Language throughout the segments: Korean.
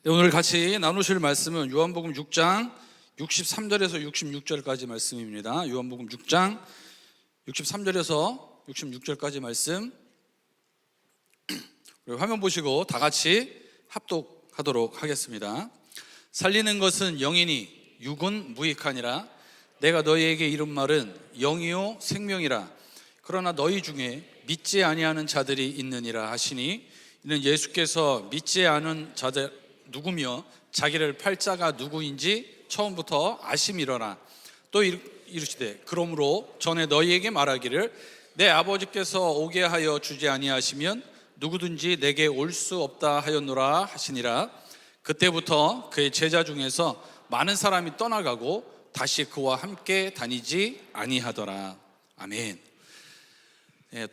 네, 오늘 같이 나누실 말씀은 요한복음 6장 63절에서 66절까지 말씀입니다. 요한복음 6장 63절에서 66절까지 말씀, 우리 화면 보시고 다 같이 합독하도록 하겠습니다. 살리는 것은 영이니 육은 무익하니라. 내가 너희에게 이른 말은 영이요 생명이라. 그러나 너희 중에 믿지 아니하는 자들이 있느니라 하시니, 이는 예수께서 믿지 않은 자들 누구며 자기를 팔 자가 누구인지 처음부터 아심이러라. 또 이르시되, 그러므로 전에 너희에게 말하기를 내 아버지께서 오게 하여 주지 아니하시면 누구든지 내게 올 수 없다 하였노라 하시니라. 그때부터 그의 제자 중에서 많은 사람이 떠나가고 다시 그와 함께 다니지 아니하더라. 아멘.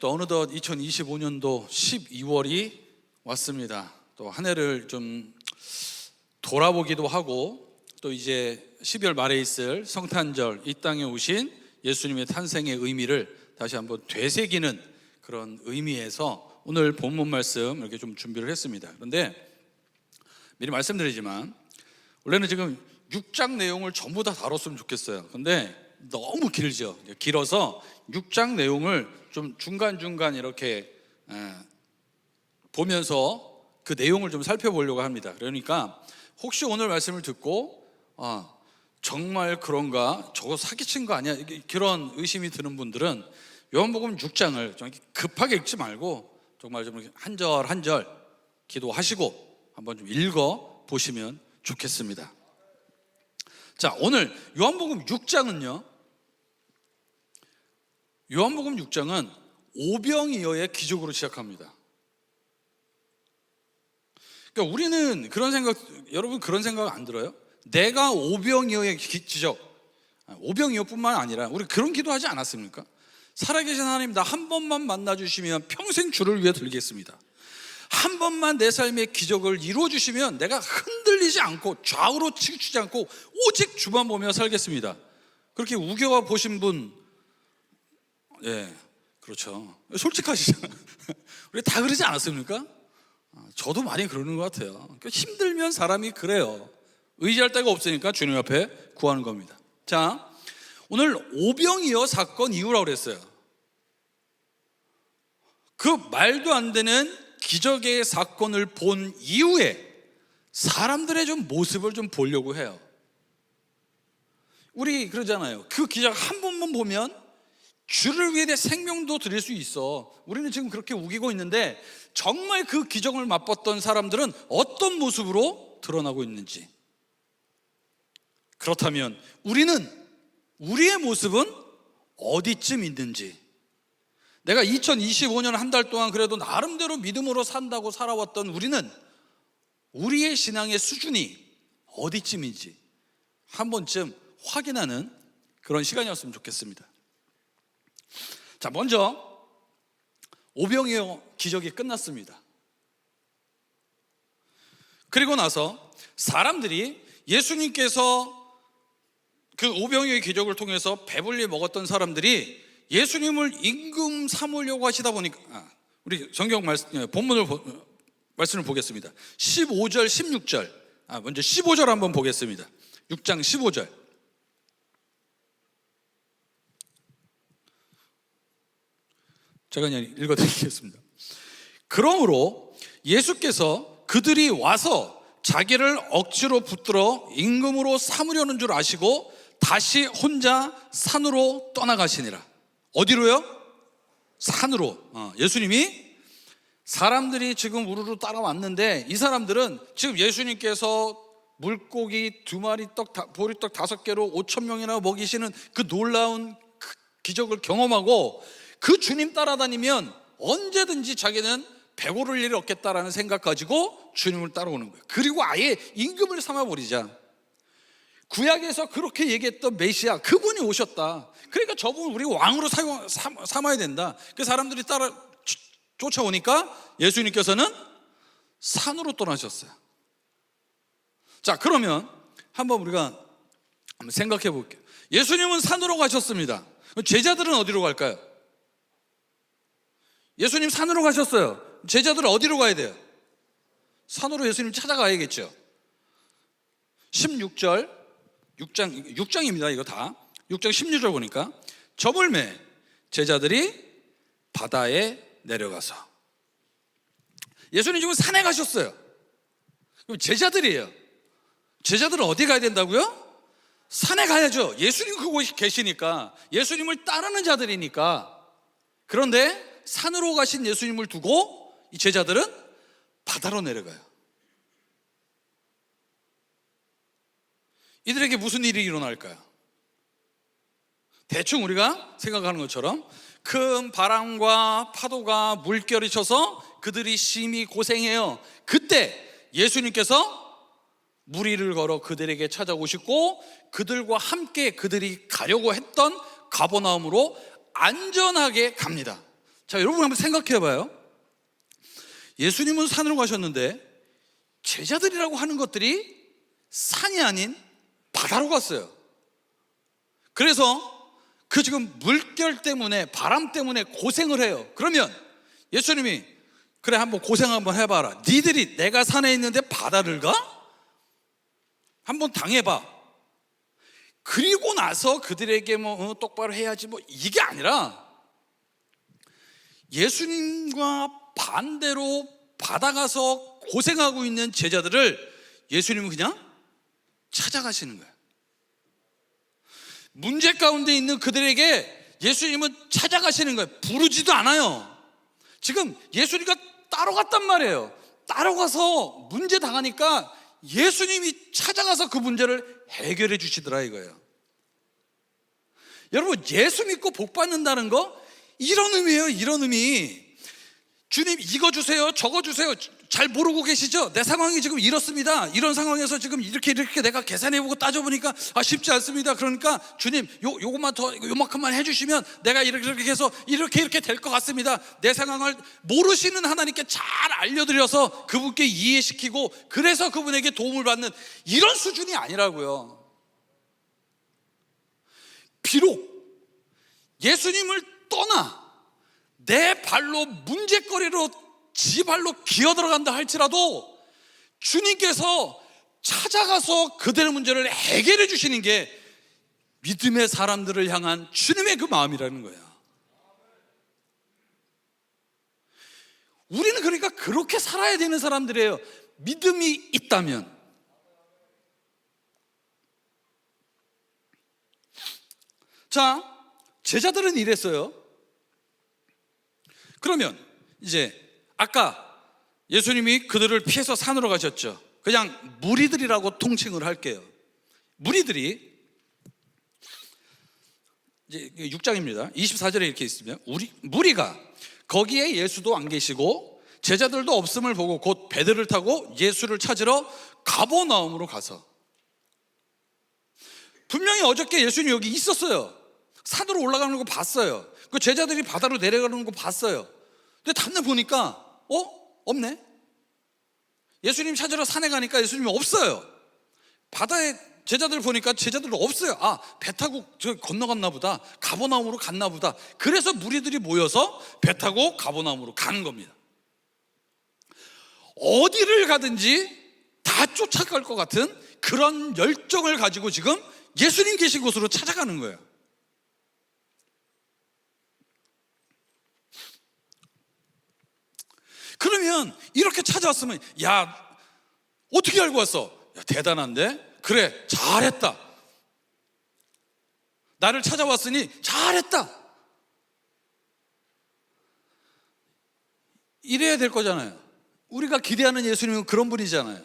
또 어느덧 2025년도 12월이 왔습니다. 또 한 해를 좀 돌아보기도 하고, 또 이제 12월 말에 있을 성탄절, 이 땅에 오신 예수님의 탄생의 의미를 다시 한번 되새기는 그런 의미에서 오늘 본문 말씀 이렇게 좀 준비를 했습니다. 그런데 미리 말씀드리지만 원래는 지금 6장 내용을 전부 다 다뤘으면 좋겠어요. 그런데 너무 길죠. 길어서 6장 내용을 좀 중간중간 이렇게 보면서 그 내용을 좀 살펴보려고 합니다. 그러니까 혹시 오늘 말씀을 듣고 정말 그런가, 저거 사기친 거 아니야, 그런 의심이 드는 분들은 요한복음 6장을 좀 급하게 읽지 말고 정말 좀 한 절 한 절 기도하시고 한번 좀 읽어 보시면 좋겠습니다. 자, 오늘 요한복음 6장은요, 요한복음 6장은 오병이어의 기적으로 시작합니다. 그러니까 우리는 그런 생각, 여러분 그런 생각 안 들어요? 내가 오병이어의 기적, 오병이어뿐만 아니라 우리 그런 기도하지 않았습니까? 살아계신 하나님, 나 한 번만 만나주시면 평생 주를 위해 들겠습니다. 한 번만 내 삶의 기적을 이루어주시면 내가 흔들리지 않고 좌우로 치우치지 않고 오직 주만 보며 살겠습니다. 그렇게 우겨와 보신 분, 그렇죠. 솔직하시잖아요. 우리 다 그러지 않았습니까? 저도 많이 그러는 것 같아요. 힘들면 사람이 그래요. 의지할 데가 없으니까 주님 앞에 구하는 겁니다. 자, 오늘 오병이어 사건 이후라고 그랬어요. 그 말도 안 되는 기적의 사건을 본 이후에 사람들의 좀 모습을 좀 보려고 해요. 우리 그러잖아요. 그 기적 한 번만 보면 주를 위해 내 생명도 드릴 수 있어. 우리는 지금 그렇게 우기고 있는데 정말 그 기적을 맛봤던 사람들은 어떤 모습으로 드러나고 있는지, 그렇다면 우리의 모습은 어디쯤 있는지, 내가 2025년 한 달 동안 그래도 나름대로 믿음으로 산다고 살아왔던 우리의 신앙의 수준이 어디쯤인지 한 번쯤 확인하는 그런 시간이었으면 좋겠습니다. 자, 먼저 오병이어 기적이 끝났습니다. 그리고 나서 사람들이 예수님께서 그 오병이어의 기적을 통해서 배불리 먹었던 사람들이 예수님을 임금 삼으려고 하시다 보니까, 우리 성경 말씀을 보겠습니다. 15절 16절, 먼저 15절 한번 보겠습니다. 6장 15절. 제가 그냥 읽어드리겠습니다. 그러므로 예수께서 그들이 와서 자기를 억지로 붙들어 임금으로 삼으려는 줄 아시고 다시 혼자 산으로 떠나가시니라. 어디로요? 산으로. 예수님이 사람들이 지금 우르르 따라왔는데, 이 사람들은 지금 예수님께서 물고기 2마리 떡, 보리떡 5개로 5,000명이나 먹이시는 그 놀라운 기적을 경험하고 그 주님 따라다니면 언제든지 자기는 배고를 일이 없겠다라는 생각 가지고 주님을 따라오는 거예요. 그리고 아예 임금을 삼아버리자. 구약에서 그렇게 얘기했던 메시아, 그분이 오셨다. 그러니까 저분을 우리 왕으로 삼아야 된다. 그 사람들이 따라 쫓아오니까 예수님께서는 산으로 떠나셨어요. 자, 그러면 한번 우리가 생각해 볼게요. 예수님은 산으로 가셨습니다. 제자들은 어디로 갈까요? 예수님 산으로 가셨어요. 제자들은 어디로 가야 돼요? 산으로 예수님 찾아가야겠죠. 16절 6장입니다. 이거 다 6장 16절 보니까 저물매 제자들이 바다에 내려가서, 예수님 지금 산에 가셨어요. 그럼 제자들이에요. 제자들은 어디 가야 된다고요? 산에 가야죠. 예수님 그곳에 계시니까, 예수님을 따르는 자들이니까. 그런데 산으로 가신 예수님을 두고 이 제자들은 바다로 내려가요. 이들에게 무슨 일이 일어날까요? 대충 우리가 생각하는 것처럼 큰 바람과 파도가 물결이 쳐서 그들이 심히 고생해요. 그때 예수님께서 물 위를 걸어 그들에게 찾아오시고 그들과 함께 그들이 가려고 했던 가버나움으로 안전하게 갑니다. 자, 여러분 한번 생각해 봐요. 예수님은 산으로 가셨는데 제자들이라고 하는 것들이 산이 아닌 바다로 갔어요. 그래서 그 지금 물결 때문에, 바람 때문에 고생을 해요. 그러면 예수님이 그래 한번 고생 한번 해봐라. 니들이 내가 산에 있는데 바다를 가? 한번 당해봐. 그리고 나서 그들에게 똑바로 해야지 이게 아니라, 예수님과 반대로 바다 가서 고생하고 있는 제자들을 예수님은 그냥 찾아가시는 거예요. 문제 가운데 있는 그들에게 예수님은 찾아가시는 거예요. 부르지도 않아요. 지금 예수님과 따라갔단 말이에요. 따라가서 문제 당하니까 예수님이 찾아가서 그 문제를 해결해 주시더라 이거예요. 여러분, 예수 믿고 복 받는다는 거 이런 의미예요. 이런 의미. 주님 이거 주세요, 저거 주세요. 잘 모르고 계시죠? 내 상황이 지금 이렇습니다. 이런 상황에서 지금 이렇게 내가 계산해보고 따져보니까 쉽지 않습니다. 그러니까 주님 요것만 더, 요만큼만 해주시면 내가 이렇게 해서 이렇게 될 것 같습니다. 내 상황을 모르시는 하나님께 잘 알려드려서 그분께 이해시키고, 그래서 그분에게 도움을 받는 이런 수준이 아니라고요. 비록 예수님을 떠나 내 발로 문제거리로 지 발로 기어들어간다 할지라도 주님께서 찾아가서 그들의 문제를 해결해 주시는 게 믿음의 사람들을 향한 주님의 그 마음이라는 거예요. 우리는 그러니까 그렇게 살아야 되는 사람들이에요. 믿음이 있다면. 자, 제자들은 이랬어요. 그러면 이제 아까 예수님이 그들을 피해서 산으로 가셨죠. 그냥 무리들이라고 통칭을 할게요. 무리들이 이제 6장입니다. 24절에 이렇게 있으면 무리가 거기에 예수도 안 계시고 제자들도 없음을 보고 곧 배들을 타고 예수를 찾으러 가버나움으로 가서, 분명히 어저께 예수님 여기 있었어요. 산으로 올라가는 거 봤어요. 그 제자들이 바다로 내려가는 거 봤어요. 근데 다음날 보니까 없네. 예수님 찾으러 산에 가니까 예수님이 없어요. 바다에 제자들 보니까 제자들도 없어요. 배 타고 저 건너갔나 보다, 가버나움으로 갔나 보다. 그래서 무리들이 모여서 배 타고 가버나움으로 가는 겁니다. 어디를 가든지 다 쫓아갈 것 같은 그런 열정을 가지고 지금 예수님 계신 곳으로 찾아가는 거예요. 그러면 이렇게 찾아왔으면, 야, 어떻게 알고 왔어? 야, 대단한데? 그래, 잘했다. 나를 찾아왔으니 잘했다. 이래야 될 거잖아요. 우리가 기대하는 예수님은 그런 분이잖아요.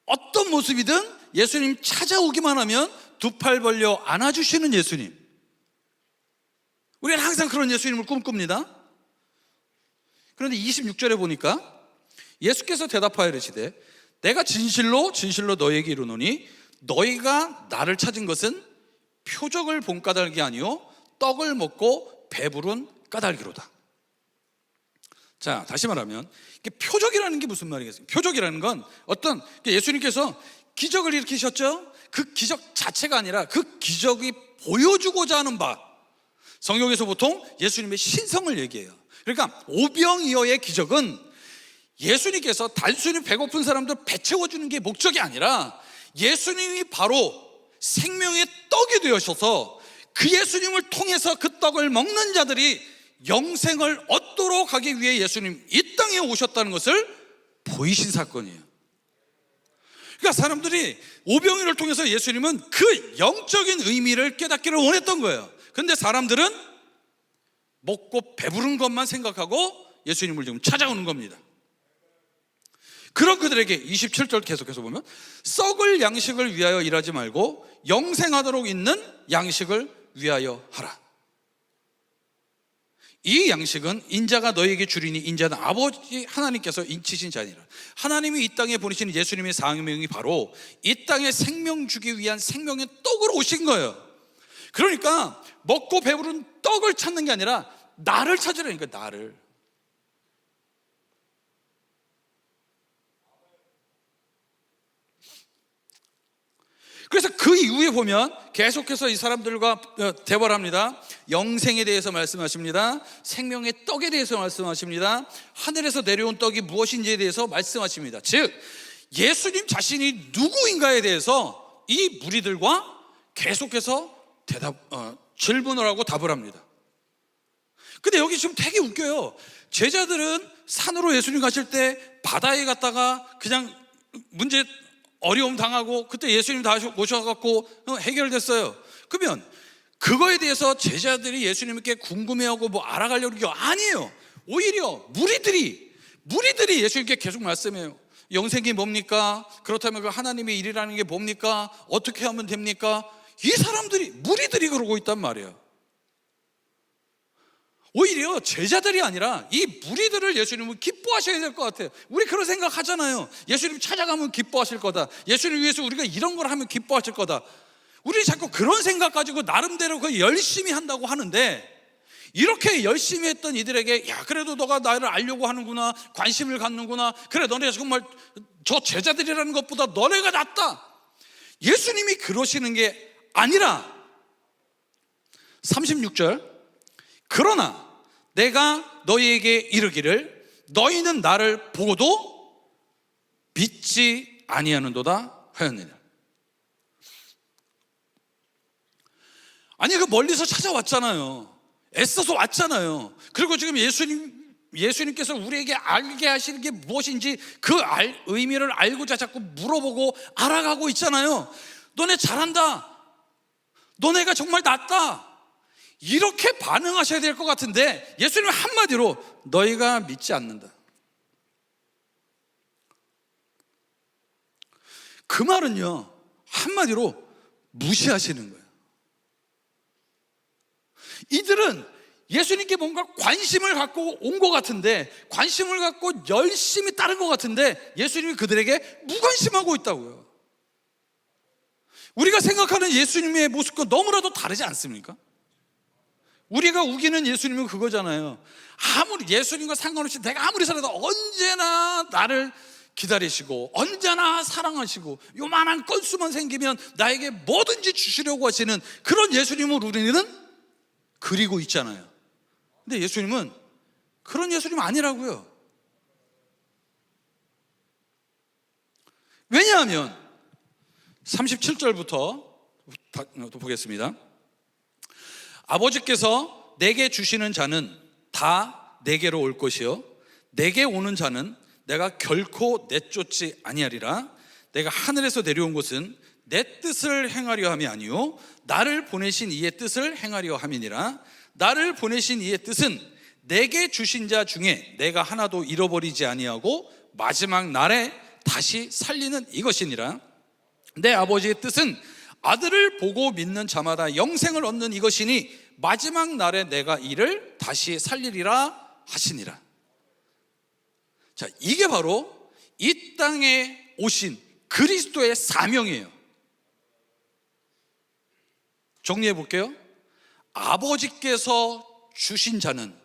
어떤 모습이든 예수님 찾아오기만 하면 두 팔 벌려 안아주시는 예수님. 우리는 항상 그런 예수님을 꿈꿉니다. 그런데 26절에 보니까 예수께서 대답하여 이르시되 내가 진실로 너희에게 이르노니 너희가 나를 찾은 것은 표적을 본 까닭이 아니요 떡을 먹고 배부른 까닭이로다. 자, 다시 말하면 이게 표적이라는 게 무슨 말이겠습니까? 표적이라는 건 어떤, 예수님께서 기적을 일으키셨죠. 그 기적 자체가 아니라 그 기적이 보여주고자 하는 바, 성경에서 보통 예수님의 신성을 얘기해요. 그러니까 오병이어의 기적은 예수님께서 단순히 배고픈 사람들 배 채워주는 게 목적이 아니라 예수님이 바로 생명의 떡이 되어셔서 그 예수님을 통해서 그 떡을 먹는 자들이 영생을 얻도록 하기 위해 예수님 이 땅에 오셨다는 것을 보이신 사건이에요. 그러니까 사람들이 오병이를 통해서 예수님은 그 영적인 의미를 깨닫기를 원했던 거예요. 그런데 사람들은 먹고 배부른 것만 생각하고 예수님을 지금 찾아오는 겁니다. 그런 그들에게 27절 계속해서 보면 썩을 양식을 위하여 일하지 말고 영생하도록 있는 양식을 위하여 하라. 이 양식은 인자가 너에게 주리니 인자는 아버지 하나님께서 인치신 자니라. 하나님이 이 땅에 보내신 예수님의 사명이 바로 이 땅에 생명 주기 위한 생명의 떡으로 오신 거예요. 그러니까 먹고 배부른 떡을 찾는 게 아니라 나를 찾으라니까. 나를. 그래서 그 이후에 보면 계속해서 이 사람들과 대화를 합니다. 영생에 대해서 말씀하십니다. 생명의 떡에 대해서 말씀하십니다. 하늘에서 내려온 떡이 무엇인지에 대해서 말씀하십니다. 즉 예수님 자신이 누구인가에 대해서 이 무리들과 계속해서 질문을 하고 답을 합니다. 근데 여기 지금 되게 웃겨요. 제자들은 산으로 예수님 가실 때 바다에 갔다가 그냥 문제 어려움 당하고 그때 예수님 다시 오셔갖고 해결됐어요. 그러면 그거에 대해서 제자들이 예수님께 궁금해하고 뭐 알아가려는 게 아니에요. 오히려 무리들이 예수님께 계속 말씀해요. 영생이 뭡니까? 그렇다면 그 하나님의 일이라는 게 뭡니까? 어떻게 하면 됩니까? 이 사람들이, 무리들이 그러고 있단 말이에요. 오히려 제자들이 아니라 이 무리들을 예수님은 기뻐하셔야 될 것 같아요. 우리 그런 생각 하잖아요. 예수님 찾아가면 기뻐하실 거다. 예수님 위해서 우리가 이런 걸 하면 기뻐하실 거다. 우리 자꾸 그런 생각 가지고 나름대로 그 열심히 한다고 하는데, 이렇게 열심히 했던 이들에게 야 그래도 너가 나를 알려고 하는구나, 관심을 갖는구나, 그래 너네 정말 저 제자들이라는 것보다 너네가 낫다, 예수님이 그러시는 게 아니라 36절 그러나 내가 너희에게 이르기를 너희는 나를 보고도 믿지 아니하는도다 하였느냐. 아니 그 멀리서 찾아왔잖아요. 애써서 왔잖아요. 그리고 지금 예수님께서 우리에게 알게 하시는 게 무엇인지 그 의미를 알고자 자꾸 물어보고 알아가고 있잖아요. 너네 잘한다, 너네가 정말 낫다, 이렇게 반응하셔야 될 것 같은데 예수님은 한마디로 너희가 믿지 않는다. 그 말은요 한마디로 무시하시는 거예요. 이들은 예수님께 뭔가 관심을 갖고 온 것 같은데, 관심을 갖고 열심히 따른 것 같은데 예수님이 그들에게 무관심하고 있다고요. 우리가 생각하는 예수님의 모습과 너무나도 다르지 않습니까? 우리가 우기는 예수님은 그거잖아요. 아무리 예수님과 상관없이 내가 아무리 살아도 언제나 나를 기다리시고 언제나 사랑하시고 요만한 건수만 생기면 나에게 뭐든지 주시려고 하시는 그런 예수님을 우리는 그리고 있잖아요. 근데 예수님은 그런 예수님 아니라고요. 왜냐하면 37절부터 또 보겠습니다. 아버지께서 내게 주시는 자는 다 내게로 올 것이요 내게 오는 자는 내가 결코 내쫓지 아니하리라. 내가 하늘에서 내려온 것은 내 뜻을 행하려 함이 아니요 나를 보내신 이의 뜻을 행하려 함이니라. 나를 보내신 이의 뜻은 내게 주신 자 중에 내가 하나도 잃어버리지 아니하고 마지막 날에 다시 살리는 이것이니라. 내 아버지의 뜻은 아들을 보고 믿는 자마다 영생을 얻는 이것이니 마지막 날에 내가 이를 다시 살리리라 하시니라. 자, 이게 바로 이 땅에 오신 그리스도의 사명이에요. 정리해 볼게요. 아버지께서 주신 자는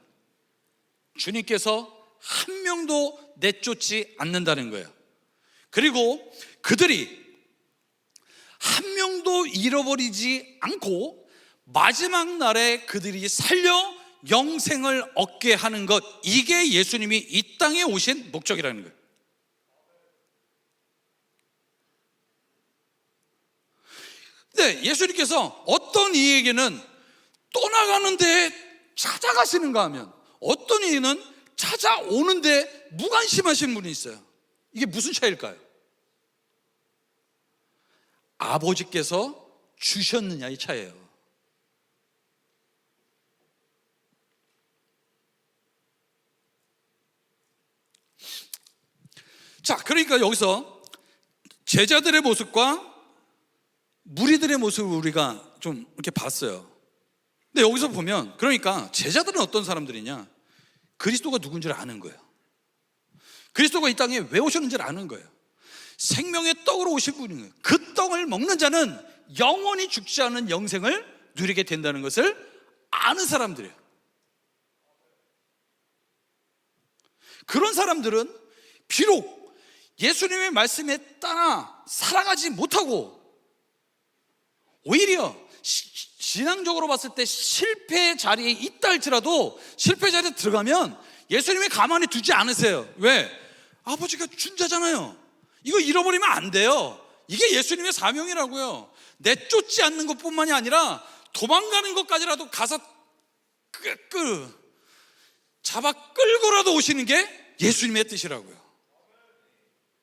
주님께서 한 명도 내쫓지 않는다는 거예요. 그리고 그들이 한 명도 잃어버리지 않고 마지막 날에 그들이 살려 영생을 얻게 하는 것, 이게 예수님이 이 땅에 오신 목적이라는 거예요. 그런데 예수님께서 어떤 이에게는 떠나가는데 찾아가시는가 하면 어떤 이는 찾아오는데 무관심하신 분이 있어요. 이게 무슨 차이일까요? 아버지께서 주셨느냐의 차이예요. 자, 그러니까 여기서 제자들의 모습과 무리들의 모습을 우리가 좀 이렇게 봤어요. 근데 여기서 보면, 그러니까 제자들은 어떤 사람들이냐? 그리스도가 누군지를 아는 거예요. 그리스도가 이 땅에 왜 오셨는지를 아는 거예요. 생명의 떡으로 오신 분인 거예요. 그 떡을 먹는 자는 영원히 죽지 않은 영생을 누리게 된다는 것을 아는 사람들이에요. 그런 사람들은 비록 예수님의 말씀에 따라 살아가지 못하고 오히려 신앙적으로 봤을 때 실패의 자리에 있다 할지라도 실패 자리에 들어가면 예수님이 가만히 두지 않으세요. 왜? 아버지가 준 자잖아요. 이거 잃어버리면 안 돼요. 이게 예수님의 사명이라고요. 내쫓지 않는 것뿐만이 아니라 도망가는 것까지라도 가서 잡아 끌고라도 오시는 게 예수님의 뜻이라고요.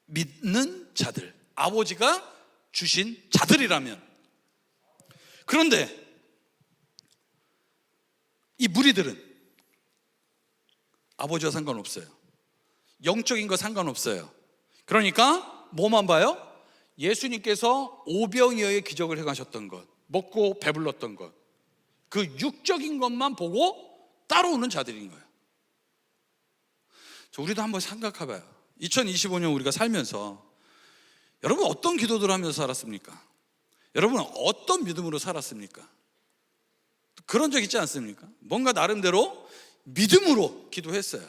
믿는 자들, 아버지가 주신 자들이라면. 그런데 이 무리들은 아버지와 상관없어요. 영적인 거 상관없어요. 그러니까 뭐만 봐요? 예수님께서 오병이어의 기적을 행하셨던 것, 먹고 배불렀던 것, 그 육적인 것만 보고 따라오는 자들인 거예요. 우리도 한번 생각해봐요. 2025년 우리가 살면서 여러분 어떤 기도들을 하면서 살았습니까? 여러분은 어떤 믿음으로 살았습니까? 그런 적 있지 않습니까? 뭔가 나름대로 믿음으로 기도했어요.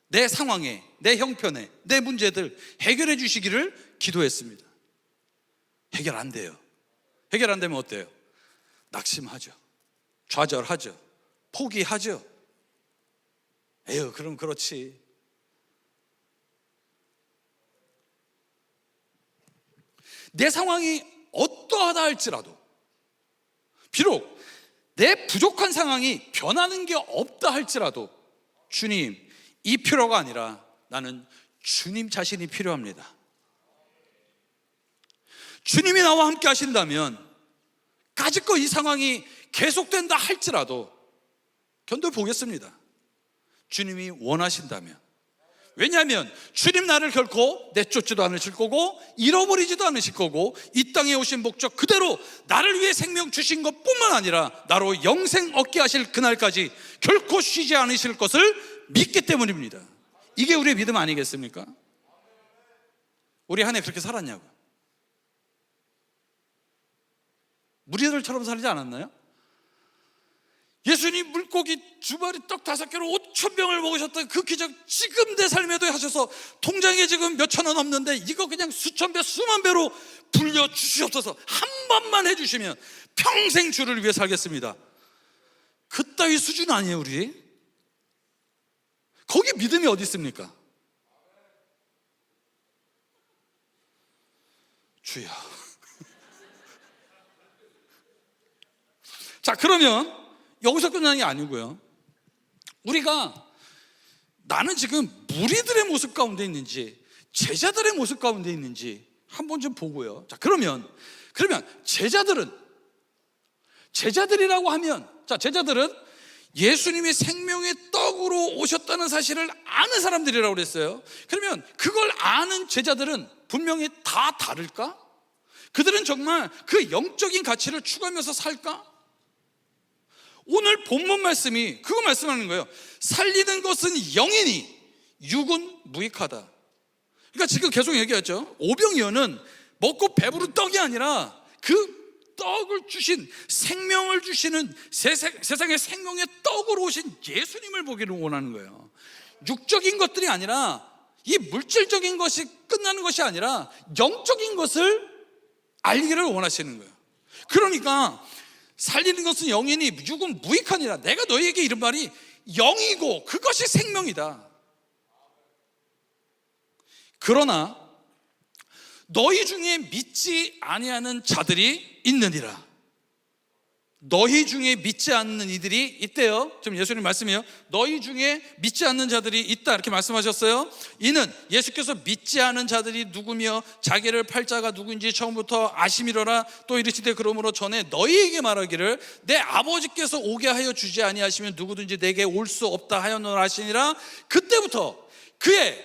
내 상황에, 내 형편에, 내 문제들 해결해 주시기를 기도했습니다. 해결 안 돼요. 해결 안 되면 어때요? 낙심하죠. 좌절하죠. 포기하죠. 에휴, 그럼 그렇지. 내 상황이 어떠하다 할지라도, 비록 내 부족한 상황이 변하는 게 없다 할지라도, 주님, 이 필요가 아니라 나는 주님 자신이 필요합니다. 주님이 나와 함께 하신다면 까짓거 이 상황이 계속된다 할지라도 견뎌보겠습니다. 주님이 원하신다면. 왜냐하면 주님 나를 결코 내쫓지도 않으실 거고 잃어버리지도 않으실 거고 이 땅에 오신 목적 그대로 나를 위해 생명 주신 것뿐만 아니라 나로 영생 얻게 하실 그날까지 결코 쉬지 않으실 것을 믿기 때문입니다. 이게 우리의 믿음 아니겠습니까? 우리 한 해 그렇게 살았냐고. 무리들처럼 살지 않았나요? 예수님 물고기 2마리 떡 5개로 5,000명을 먹으셨던 그 기적 지금 내 삶에도 하셔서 통장에 지금 몇천 원 없는데 이거 그냥 수천 배 수만 배로 불려 주시옵소서. 한 번만 해주시면 평생 주를 위해 살겠습니다. 그따위 수준 아니에요 우리? 거기 믿음이 어디 있습니까? 주여. 자, 그러면 여기서 끝나는 게 아니고요, 우리가 나는 지금 무리들의 모습 가운데 있는지 제자들의 모습 가운데 있는지 한번 좀 보고요. 자, 그러면 제자들이라고 하면, 자, 제자들은 예수님이 생명의 떡으로 오셨다는 사실을 아는 사람들이라고 그랬어요. 그러면 그걸 아는 제자들은 분명히 다 다를까? 그들은 정말 그 영적인 가치를 추구하면서 살까? 오늘 본문 말씀이 그거 말씀하는 거예요. 살리는 것은 영이니 육은 무익하다. 그러니까 지금 계속 얘기하죠. 오병이어는 먹고 배부른 떡이 아니라 그 떡을 주신, 생명을 주시는 세상의 생명의 떡으로 오신 예수님을 보기를 원하는 거예요. 육적인 것들이 아니라, 이 물질적인 것이 끝나는 것이 아니라 영적인 것을 알기를 원하시는 거예요. 그러니까 살리는 것은 영이니 육은 무익하니라. 내가 너희에게 이른 말이 영이고 그것이 생명이다. 그러나 너희 중에 믿지 아니하는 자들이 있느니라. 너희 중에 믿지 않는 이들이 있대요. 지금 예수님 말씀이에요. 너희 중에 믿지 않는 자들이 있다 이렇게 말씀하셨어요. 이는 예수께서 믿지 않은 자들이 누구며 자기를 팔 자가 누구인지 처음부터 아심이로라. 또 이르시되 그러므로 전에 너희에게 말하기를 내 아버지께서 오게 하여 주지 아니하시면 누구든지 내게 올 수 없다 하였노라 하시니라. 그때부터 그의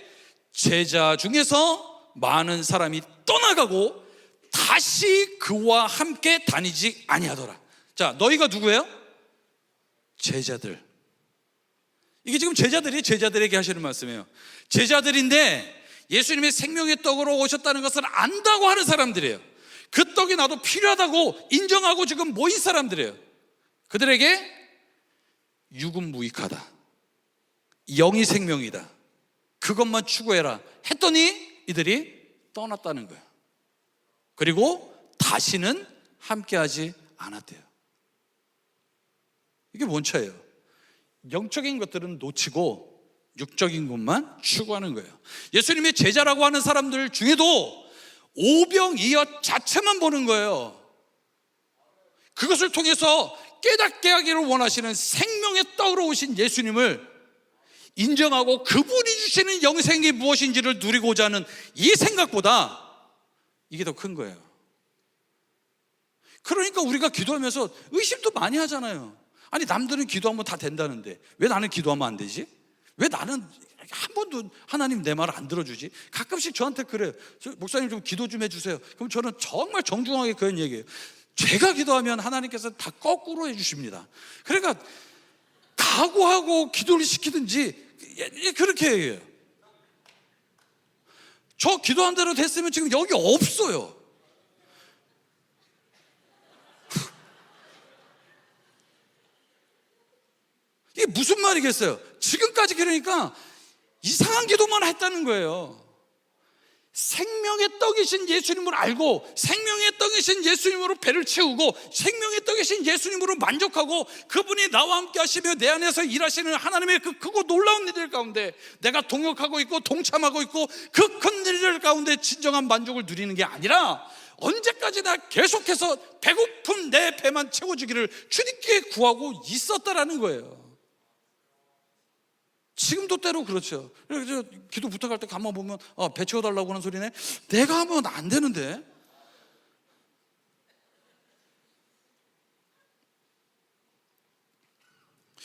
제자 중에서 많은 사람이 떠나가고 다시 그와 함께 다니지 아니하더라. 자, 너희가 누구예요? 제자들. 이게 지금 제자들에게 하시는 말씀이에요. 제자들인데 예수님의 생명의 떡으로 오셨다는 것을 안다고 하는 사람들이에요. 그 떡이 나도 필요하다고 인정하고 지금 모인 사람들이에요. 그들에게 육은 무익하다, 영이 생명이다, 그것만 추구해라 했더니 이들이 떠났다는 거예요. 그리고 다시는 함께하지 않았대요. 이게 뭔 차이예요? 영적인 것들은 놓치고 육적인 것만 추구하는 거예요. 예수님의 제자라고 하는 사람들 중에도 오병이어 자체만 보는 거예요. 그것을 통해서 깨닫게 하기를 원하시는 생명의 떡으로 오신 예수님을 인정하고 그분이 주시는 영생이 무엇인지를 누리고자 하는 이 생각보다 이게 더 큰 거예요. 그러니까 우리가 기도하면서 의심도 많이 하잖아요. 아니, 남들은 기도하면 다 된다는데 왜 나는 기도하면 안 되지? 왜 나는 한 번도 하나님 내 말 안 들어주지? 가끔씩 저한테 그래요. 목사님 좀 기도 좀 해주세요. 그럼 저는 정말 정중하게 그런 얘기해요. 제가 기도하면 하나님께서 다 거꾸로 해주십니다. 그러니까 각오하고 기도를 시키든지 그렇게 얘기해요. 저 기도한 대로 됐으면 지금 여기 없어요. 이게 무슨 말이겠어요? 지금까지 그러니까 이상한 기도만 했다는 거예요. 생명의 떡이신 예수님을 알고 생명의 떡이신 예수님으로 배를 채우고 생명의 떡이신 예수님으로 만족하고 그분이 나와 함께 하시며 내 안에서 일하시는 하나님의 그 크고 놀라운 일들 가운데 내가 동역하고 있고 동참하고 있고 그 큰 일들 가운데 진정한 만족을 누리는 게 아니라 언제까지나 계속해서 배고픈 내 배만 채워주기를 주님께 구하고 있었다라는 거예요. 지금도 때로 그렇죠. 그래서 기도 부탁할 때 가만 보면 배 채워달라고 하는 소리네. 내가 하면 안 되는데.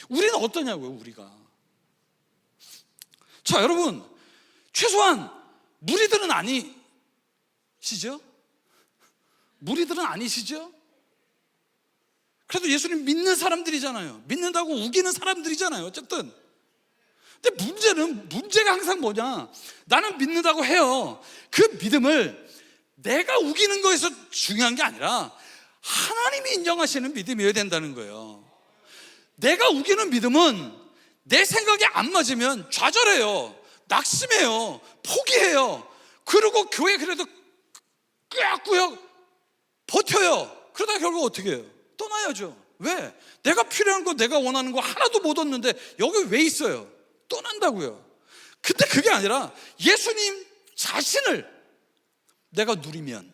우리는 어떠냐고요, 우리가. 자, 여러분, 최소한 무리들은 아니시죠? 무리들은 아니시죠? 그래도 예수님 믿는 사람들이잖아요. 믿는다고 우기는 사람들이잖아요, 어쨌든. 근데 문제가 항상 뭐냐? 나는 믿는다고 해요. 그 믿음을 내가 우기는 거에서 중요한 게 아니라 하나님이 인정하시는 믿음이어야 된다는 거예요. 내가 우기는 믿음은 내 생각에 안 맞으면 좌절해요, 낙심해요, 포기해요. 그리고 교회 그래도 꾸역꾸역 버텨요. 그러다 결국 어떻게 해요? 떠나야죠. 왜? 내가 필요한 거, 내가 원하는 거 하나도 못 얻는데 여기 왜 있어요? 떠난다고요. 근데 그게 아니라 예수님 자신을 내가 누리면,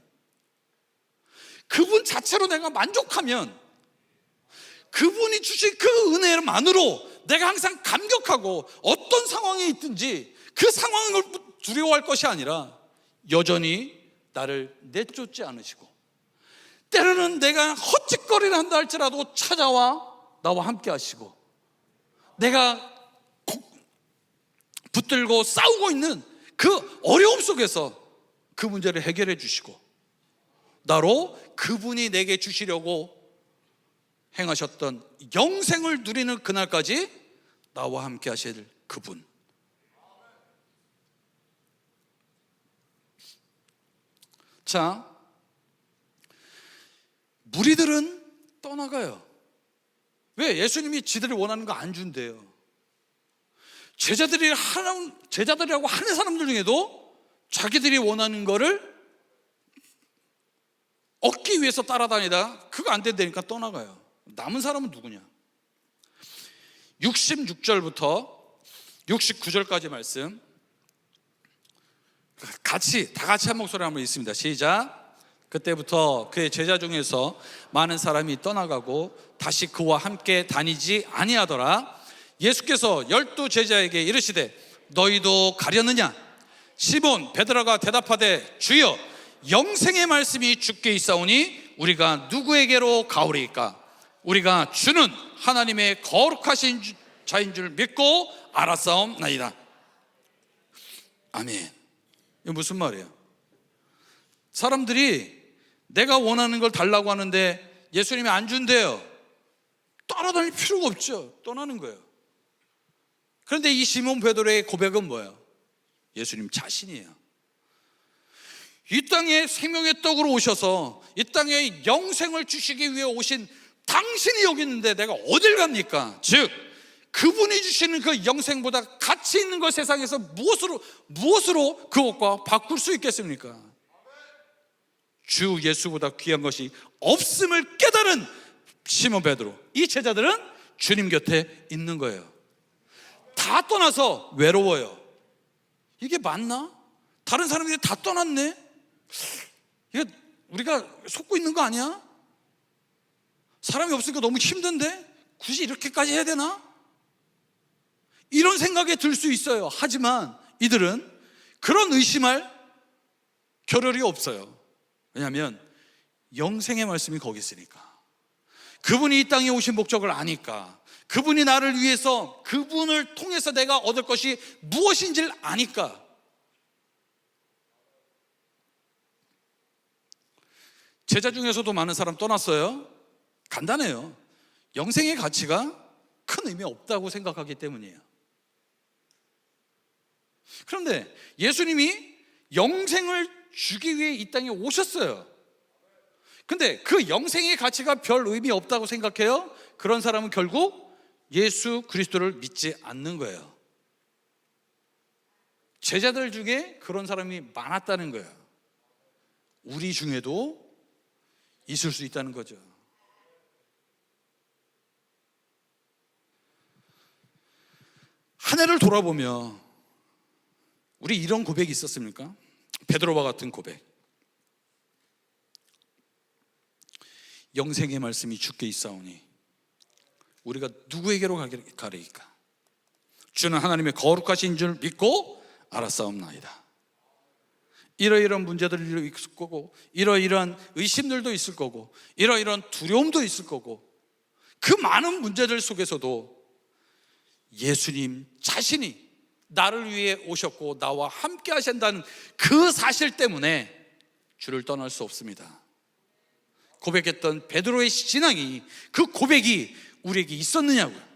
그분 자체로 내가 만족하면, 그분이 주신 그 은혜만으로 내가 항상 감격하고 어떤 상황에 있든지 그 상황을 두려워할 것이 아니라 여전히 나를 내쫓지 않으시고 때로는 내가 헛짓거리를 한다 할지라도 찾아와 나와 함께 하시고 내가 붙들고 싸우고 있는 그 어려움 속에서 그 문제를 해결해 주시고 나로 그분이 내게 주시려고 행하셨던 영생을 누리는 그날까지 나와 함께 하실 그분. 자, 무리들은 떠나가요. 왜? 예수님이 지들이 원하는 거 안 준대요. 제자들이라고 하는 사람들 중에도 자기들이 원하는 거를 얻기 위해서 따라다니다 그거 안 된다니까 떠나가요. 남은 사람은 누구냐? 66절부터 69절까지 말씀 다 같이 한 목소리 한번 있습니다. 시작. 그때부터 그의 제자 중에서 많은 사람이 떠나가고 다시 그와 함께 다니지 아니하더라. 예수께서 12 제자에게 이르시되 너희도 가려느냐? 시몬 베드로가 대답하되 주여 영생의 말씀이 주께 있사오니 우리가 누구에게로 가오리이까? 우리가 주는 하나님의 거룩하신 자인 줄 믿고 알았사옵나이다. 아멘. 이게 무슨 말이에요? 사람들이 내가 원하는 걸 달라고 하는데 예수님이 안 준대요. 따라다닐 필요가 없죠. 떠나는 거예요. 그런데 이 시몬 베드로의 고백은 뭐예요? 예수님 자신이에요. 이 땅에 생명의 떡으로 오셔서 이 땅에 영생을 주시기 위해 오신 당신이 여기 있는데 내가 어딜 갑니까? 즉 그분이 주시는 그 영생보다 가치 있는 것 세상에서 무엇으로 그것과 바꿀 수 있겠습니까? 주 예수보다 귀한 것이 없음을 깨달은 시몬 베드로, 이 제자들은 주님 곁에 있는 거예요. 다 떠나서 외로워요. 이게 맞나? 다른 사람들이 다 떠났네? 이게 우리가 속고 있는 거 아니야? 사람이 없으니까 너무 힘든데? 굳이 이렇게까지 해야 되나? 이런 생각이 들 수 있어요. 하지만 이들은 그런 의심할 겨를이 없어요. 왜냐하면 영생의 말씀이 거기 있으니까. 그분이 이 땅에 오신 목적을 아니까. 그분이 나를 위해서, 그분을 통해서 내가 얻을 것이 무엇인지를 아니까. 제자 중에서도 많은 사람 떠났어요. 간단해요. 영생의 가치가 큰 의미 없다고 생각하기 때문이에요. 그런데 예수님이 영생을 주기 위해 이 땅에 오셨어요. 근데 그 영생의 가치가 별 의미 없다고 생각해요? 그런 사람은 결국 예수 그리스도를 믿지 않는 거예요. 제자들 중에 그런 사람이 많았다는 거예요. 우리 중에도 있을 수 있다는 거죠. 한 해를 돌아보며 우리 이런 고백이 있었습니까? 베드로와 같은 고백. 영생의 말씀이 주께 있사오니 우리가 누구에게로 가리이까? 주는 하나님의 거룩하신 줄 믿고 알았사옵나이다. 이러이러한 문제들이 있을 거고, 이러이러한 의심들도 있을 거고, 이러이러한 두려움도 있을 거고, 그 많은 문제들 속에서도 예수님 자신이 나를 위해 오셨고 나와 함께 하신다는 그 사실 때문에 주를 떠날 수 없습니다. 고백했던 베드로의 신앙이, 그 고백이 우리에게 있었느냐고요.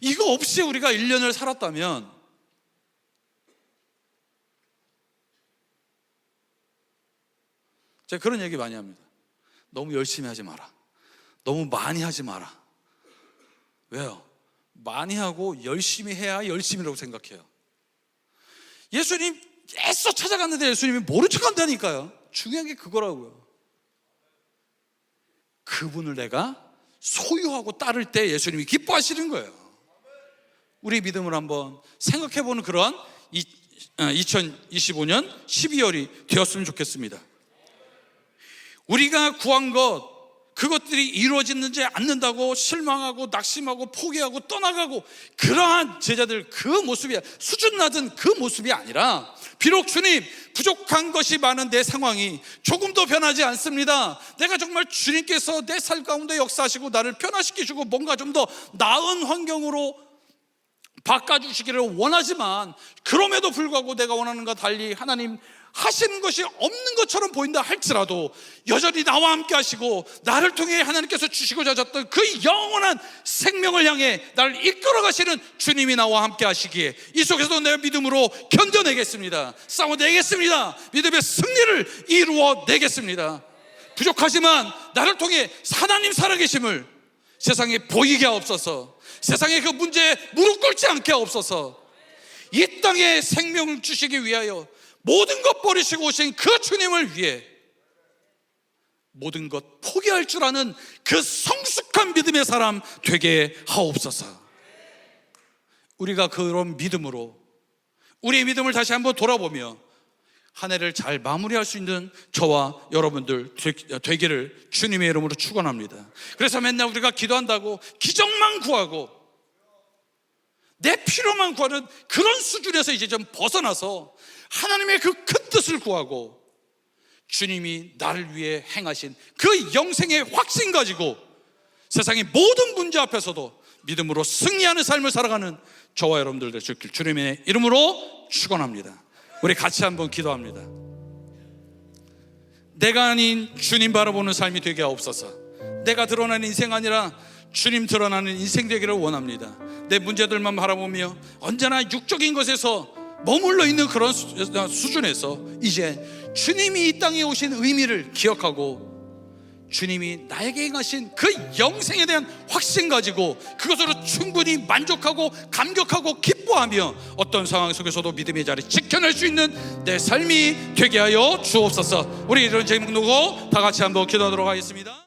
이거 없이 우리가 1년을 살았다면 제가 그런 얘기 많이 합니다. 너무 열심히 하지 마라. 너무 많이 하지 마라. 왜요? 많이 하고 열심히 해야 열심이라고 생각해요. 예수님 애써 찾아갔는데 예수님이 모른 척 한다니까요. 중요한 게 그거라고요. 그분을 내가 소유하고 따를 때 예수님이 기뻐하시는 거예요. 우리 믿음을 한번 생각해보는 그런 2025년 12월이 되었으면 좋겠습니다. 우리가 구한 것, 그것들이 이루어지지 않는다고 실망하고 낙심하고 포기하고 떠나가고, 그러한 제자들 그 모습이, 수준 낮은 그 모습이 아니라, 비록 주님 부족한 것이 많은 내 상황이 조금도 변하지 않습니다. 내가 정말 주님께서 내 삶 가운데 역사하시고 나를 변화시키시고 뭔가 좀 더 나은 환경으로 바꿔주시기를 원하지만, 그럼에도 불구하고 내가 원하는 것 달리 하나님 하시는 것이 없는 것처럼 보인다 할지라도 여전히 나와 함께 하시고 나를 통해 하나님께서 주시고자 하셨던 그 영원한 생명을 향해 나를 이끌어 가시는 주님이 나와 함께 하시기에 이 속에서도 내가 믿음으로 견뎌내겠습니다. 싸워내겠습니다. 믿음의 승리를 이루어내겠습니다. 부족하지만 나를 통해 하나님 살아계심을 세상에 보이게 하옵소서. 세상에 그 문제에 무릎 꿇지 않게 하옵소서. 이 땅에 생명을 주시기 위하여 모든 것 버리시고 오신 그 주님을 위해 모든 것 포기할 줄 아는 그 성숙한 믿음의 사람 되게 하옵소서. 우리가 그런 믿음으로 우리의 믿음을 다시 한번 돌아보며 한 해를 잘 마무리할 수 있는 저와 여러분들 되기를 주님의 이름으로 축원합니다. 그래서 맨날 우리가 기도한다고 기적만 구하고 내 필요만 구하는 그런 수준에서 이제 좀 벗어나서 하나님의 그 큰 뜻을 구하고 주님이 나를 위해 행하신 그 영생의 확신 가지고 세상의 모든 문제 앞에서도 믿음으로 승리하는 삶을 살아가는 저와 여러분들 되실 길 주님의 이름으로 축원합니다. 우리 같이 한번 기도합니다. 내가 아닌 주님 바라보는 삶이 되게 하옵소서. 내가 드러나는 인생 아니라 주님 드러나는 인생 되기를 원합니다. 내 문제들만 바라보며 언제나 육적인 것에서 머물러 있는 그런 수준에서 이제 주님이 이 땅에 오신 의미를 기억하고 주님이 나에게 행하신 그 영생에 대한 확신 가지고 그것으로 충분히 만족하고 감격하고 기뻐하며 어떤 상황 속에서도 믿음의 자리 지켜낼 수 있는 내 삶이 되게 하여 주옵소서. 우리 이런 제목 놓고 다 같이 한번 기도하도록 하겠습니다.